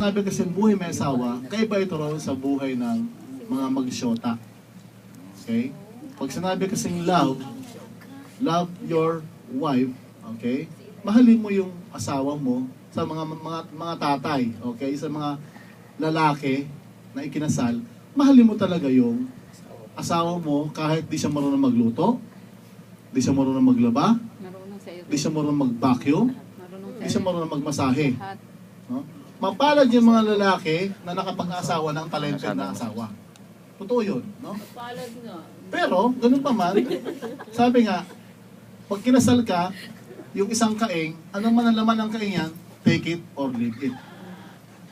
Sabi kasi buhay may asawa, kaiba ito rin sa buhay ng mga magsyota. Okay? Pag sinabi kasing love your wife, okay? Mahalin mo yung asawa mo sa mga tatay, okay? Sa mga lalaki na ikinasal, mahalin mo talaga yung asawa mo kahit di siya marunong magluto, di siya marunong maglaba, di siya marunong mag-vacuum, di siya marunong magmasahe. No? Mapalad yung mga lalaki na nakapag-asawa ng talented na asawa. Totoo yun, no? Pero, ganun pa man, sabi nga, pag kinasal ka, yung isang kaing, anong man ang laman ng kaing yan, take it or leave it.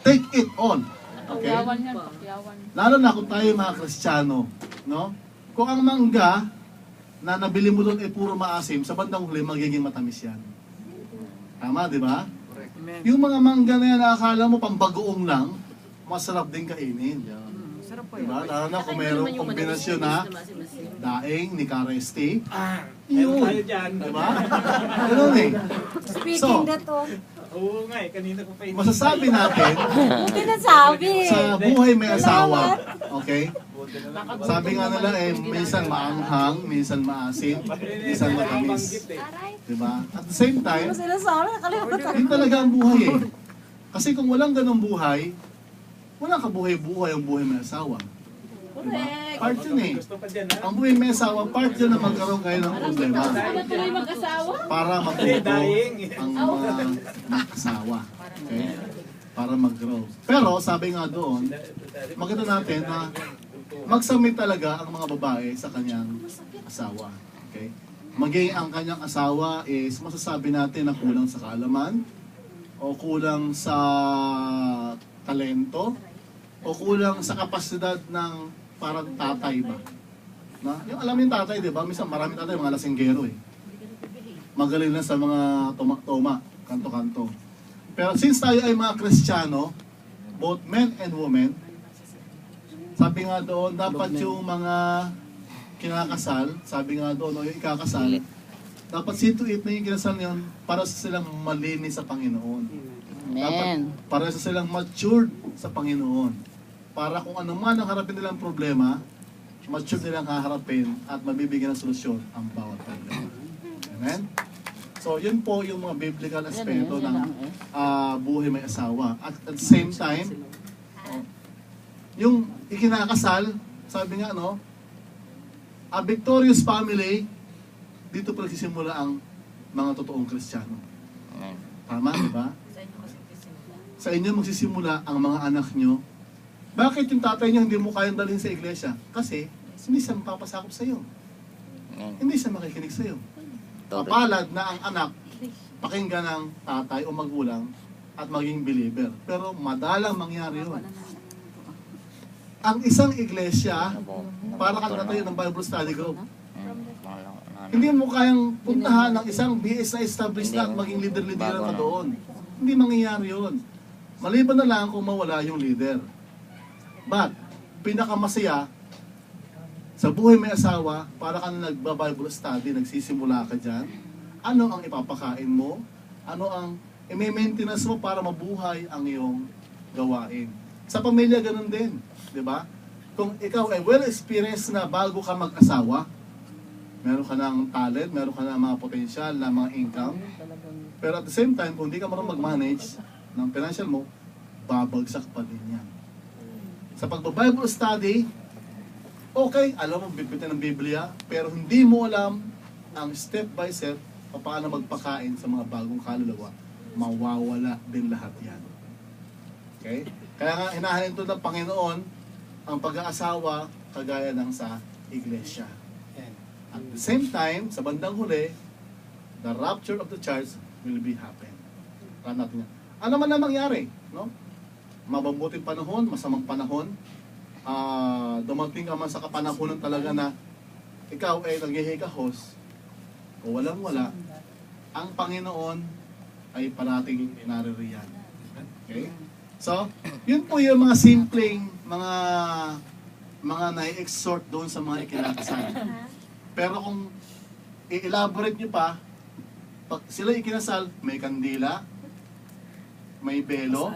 Take it on. Okay? Lalo na kung tayo mga Kristiyano, no? Kung ang mangga na nabili mo doon ay puro maasim, sa bandang huli, magiging matamis yan. Tama, di ba? Yung mga mangga na yan, nakakala mo pambagoong lang, masarap din kainin. Diba? Lalo na kung mayroong kombinasyon na daing ni Karesti. Yun. Diba? Ganun eh. Speaking that to. Oo nga eh, kanina ko pa yun. Masasabi natin, Buti na sabi. sa buhay may asawa, okay? Sabi nga nila eh, minsan maanghang, minsan maasim, minsan matamis. Diba? At the same time, Ano sila sabi? Nakalimutan. yun talaga ang buhay eh. Kasi kung walang ganong buhay, walang kabuhay-buhay ang buhay may asawa. Diba? Part yun eh. Gusto pa dyan ha? Ang buhay may asawa, part yun na magkaroon kayo ng problema Ano tuloy mag-asawa? para matuto ang mga mag-asawa. Okay? Para mag-grow. Pero sabi nga doon, maganda natin na mag-submit talaga ang mga babae sa kanyang asawa. Okay? Maging ang kanyang asawa is masasabi natin na kulang sa kaalaman o kulang sa talento o kulang sa kapasidad ng parang tatay ba? Na? Yung alam yung tatay, di ba? Minsan maraming tatay, mga lasinggero eh. Magaling lang sa mga toma-toma, kanto-kanto. Pero since tayo ay mga Kristiyano, both men and women, sabi nga doon, dapat yung mga kinakasal, sabi nga doon, o yung ikakasal, dapat see to it na yung kinasal na yun para sa silang malinis sa Panginoon. Dapat para sa silang matured sa Panginoon. Para kung ano man ang harapin nilang problema, matured nilang haharapin at mabibigyan ng solusyon ang bawat problema. Amen? So, yun po yung mga biblical aspeto ng buhay may asawa. At the same time, yung ikinakasal, sabi nga, no, a victorious family, dito po nagsisimula ang mga totoong Kristiyano. Tama, di ba? Sa inyo magsisimula ang mga anak nyo. Bakit yung tatay nyo hindi mo kayang dalhin sa iglesia? Kasi hindi siya mapapasakop sa iyo. Hindi siya makikinig sa iyo. Kapalad na ang anak pakinggan ng tatay o magulang at maging believer. Pero madalang mangyari yun. Ang isang iglesia, para kang natayo ng Bible study group. Hindi mo kayang puntahan ng isang BS na established na at maging leader-leader ka doon. Hindi mangyayari yun. Maliban na lang kung mawala yung leader. But, pinakamasaya, sa buhay may asawa, para ka na nagba-Bible study, nagsisimula ka dyan, ano ang ipapakain mo? Ano ang i-maintenance mo para mabuhay ang iyong gawain? Sa pamilya, ganun din. Di ba? Kung ikaw ay well-experienced na bago ka mag-asawa, meron ka ng talent, meron ka ng mga potential na mga income, pero at the same time, kung hindi ka marunong mag-manage ng financial mo, babagsak pa din yan. Sa pagba-Bible study, okay, alam mo, bitbitin ng Biblia, pero hindi mo alam ang step by step paano magpakain sa mga bagong kaluluwa, mawawala din lahat yan. Okay? Kaya nga, hinahalin ito ng Panginoon ang pag-aasawa kagaya ng sa iglesia. At the same time, sa bandang huli, the rapture of the church will be happen. Kaya natin yan. Ano man na mangyari, no? Mababuting panahon, masamang panahon, dumating ka man sa kapanahonan talaga na ikaw ay naghihikahos o walang-wala, ang Panginoon ay parating naririyan. Okay? So, yun po yung mga simpleng mga nai-exhort doon sa mga ikinakasal. Pero kung i-elaborate nyo pa, pag sila ikinasal, may kandila, may belo,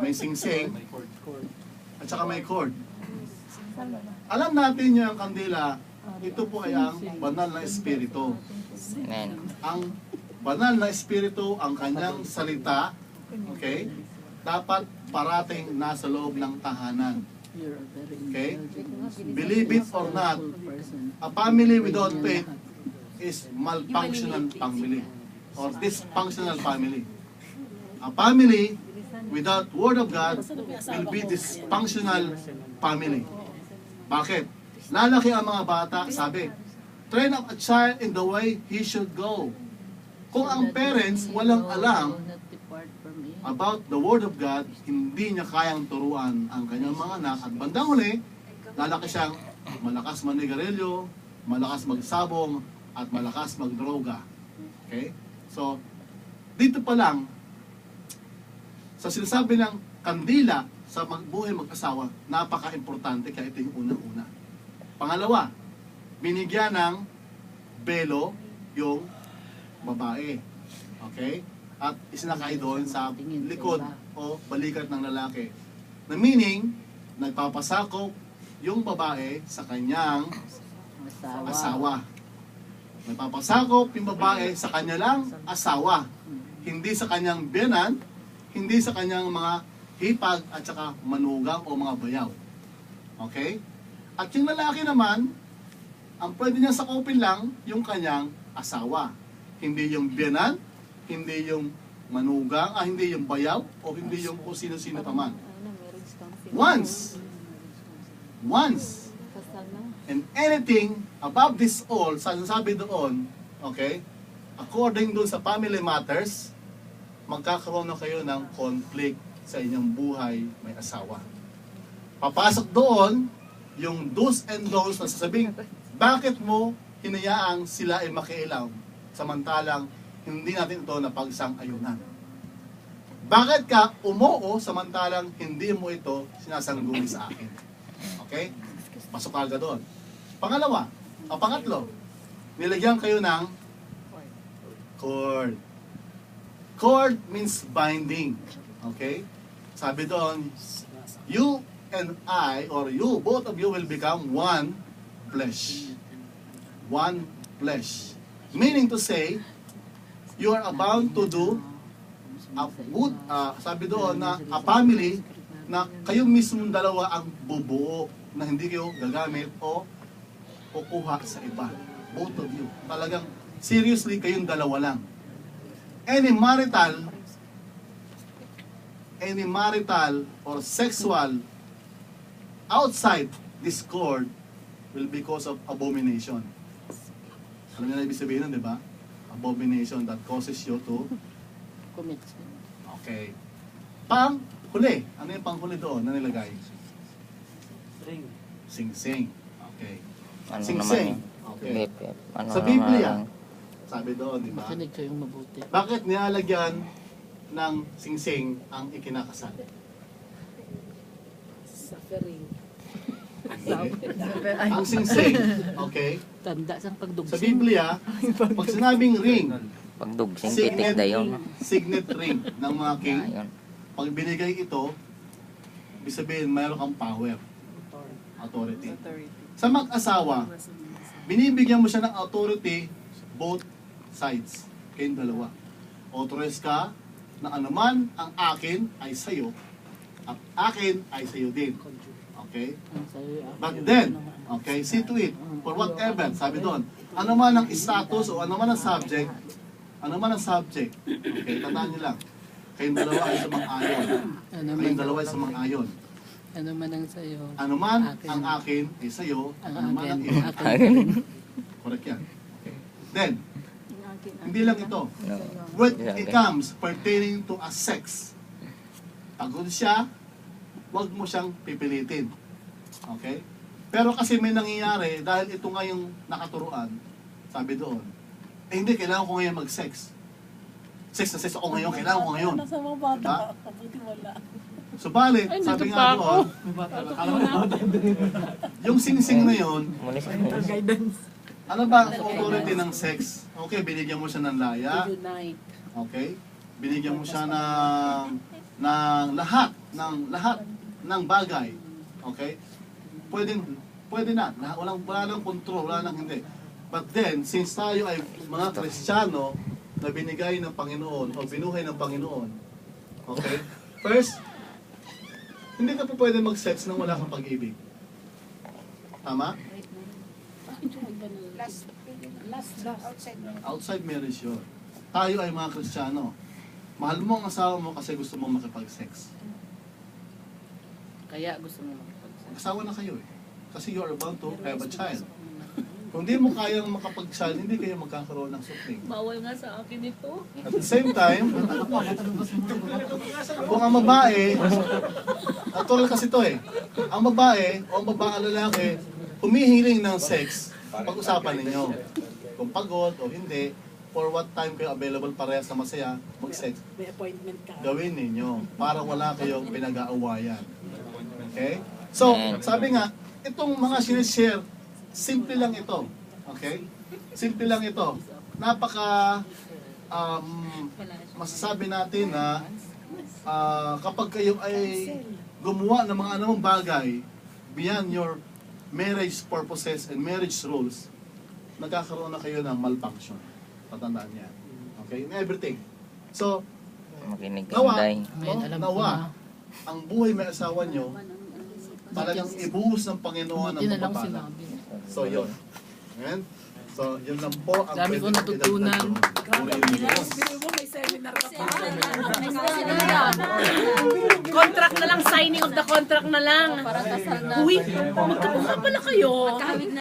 may singsing, May cord. at saka may cord. Alam natin yung kandila, ito po ay ang banal na espiritu. Amen. Ang banal na espiritu, ang kanyang salita, okay, dapat parating nasa loob ng tahanan. Okay? Believe it or not, a family without faith is malfunctional family or dysfunctional family. A family without Word of God will be dysfunctional family. Bakit? Lalaki ang mga bata, sabi, train up a child in the way he should go. Kung ang parents walang alam about the Word of God, hindi niya kayang turuan ang kanyang mga anak. At bandang huli, lalaki siyang malakas manigarilyo, malakas magsabong, at malakas magdroga. Okay? So, dito pa lang, sa sinasabi ng kandila sa buhay mag-asawa, napaka-importante kaya ito yung unang-una. Pangalawa, binigyan ng belo yung babae. Okay? At isinakay doon sa likod o balikat ng lalaki. Na meaning, nagpapasakop yung babae sa kanyang asawa. Nagpapasakop yung babae sa kanya lang asawa. Hindi sa kanyang biyanan, hindi sa kanyang mga hipag at saka manugang o mga bayaw. Okay? At yung lalaki naman, ang pwede niya sakupin lang yung kanyang asawa. Hindi yung biyanan, hindi yung manugang, hindi yung bayaw, o hindi yung kung sino-sino pa man. Once, and anything above this all, sabi doon, okay, according doon sa family matters, magkakaroon na kayo ng conflict sa inyong buhay may asawa. Papasok doon yung do's and don'ts na sasabing, bakit mo hinayaang sila ay makialam samantalang hindi natin ito napagsang-ayunan? Bakit ka umoo samantalang hindi mo ito sinasangguni sa akin? Okay? Pasok ka doon. Pangalawa, pangatlo, nilagyan kayo ng cord. Cord means binding. Okay? Sabi doon, you and I, or you, both of you will become one flesh. One flesh. Meaning to say, you are bound to do a good, sabi doon na a family na kayo mismong dalawa ang bubuo na hindi kayo gagamit o kukuha sa iba. Both of you. Talagang seriously kayong dalawa lang. Any marital or sexual outside this cord will be cause of abomination. Alam niyo na ibig sabihin nun, di ba? Abomination that causes you to commit. okay. Pang-huli. Ano yung pang-huli doon na nilagay? Ring. Sing-sing. Okay. Ano Sing-sing. naman Okay. yun? Ano Sa naman Biblia, yun? sabi doon, di ba? Makinig kayong mabuti. Bakit nilalagyan ng sing-sing ang ikinakasal? Suffering. Ang sing-sing, okay? Tanda sa pagdugsin. Sa Biblia, pag sinabing ring, Pagdugsing pitik na yun. signet ring ng mga king, Ayun. pag binigay ito, ibig sabihin mayroon kang power, authority. Sa mag-asawa, binibigyan mo siya ng authority both sides, kayong dalawa. Authorized ka na anuman ang akin ay sa'yo, at akin ay sa'yo din. Okay? But then, okay, see to it, for whatever, sabi doon, ano man ang status o ano man ang subject, okay, tandaan niyo lang, kayong dalawa ay sumang-ayon. Kayong dalawa ay sumang-ayon. Ano man ang sayo. Ano man Akin. ang akin ay sa'yo, Ang ano man ang akin. iyo. Akin. Correct yan. Okay. Then, hindi lang ito. No. When Yeah, it okay. comes pertaining to a sex, pagod siya, wag mo siyang pipilitin. Okay? Pero kasi may nangyayari, dahil ito nga yung nakaturuan, sabi doon, hindi, kailangan ko ngayon mag-sex. Sex na sex ako ngayon, kailangan ko ngayon. Nasa mga bata, Diba? kabuti wala. Subalit, Ay, sabi nandito nga pa doon, yung sing-sing na yun, Mulis ano ba ang authority ng sex? Okay, binigyan mo siya ng laya. Unite. Okay? binigyan mo siya ng lahat ng bagay. Okay? Pwede na. Wala nang control, wala nang hindi. But then, since tayo ay mga Kristiyano na binigay ng Panginoon o binuhay ng Panginoon, okay? First, hindi ka po pwede mag-sex nang wala kang pag-ibig. Tama? Outside marriage yun. Tayo ay mga Kristiyano. Mahal mo ang asawa mo kasi gusto mo makipag-sex. Kaya gusto mo makapagsabi. Asawa na kayo eh. Kasi you are about to have a child. Kung di mo kayang makapag-child, hindi kayo magkakaroon ng supling. Bawal nga sa akin ito. At the same time, kung ang babae, natural kasi ito eh, ang babae o ang babae lalaki, humihiling ng sex, pag-usapan ninyo. Kung pagod o hindi, for what time kayo available parehas na masaya, mag-sex, May appointment ka. gawin ninyo para wala kayong pinag-aawayan. Okay? So, sabi nga, itong mga sinishare, simple lang ito. Okay? Simple lang ito. Napaka masasabi natin na kapag kayo ay gumawa ng mga anumang bagay beyond your marriage purposes and marriage rules, nagkakaroon na kayo ng malfunction. Patandaan yan. Okay? In everything. So, Makinig ka, nawa, Day. Ngayon, alam ko nawa, na. ang buhay may asawa nyo, talagang ibuhos ng Panginoon ang Buti na lang pagpapala. sinabi. So, yun. Amen? So, yun lang po ang Dami ko pwedeng natutunan. idagdag doon. Purihin niyo Diyos. Contract na lang, signing of the contract na lang. Uy, magkapukha pala kayo.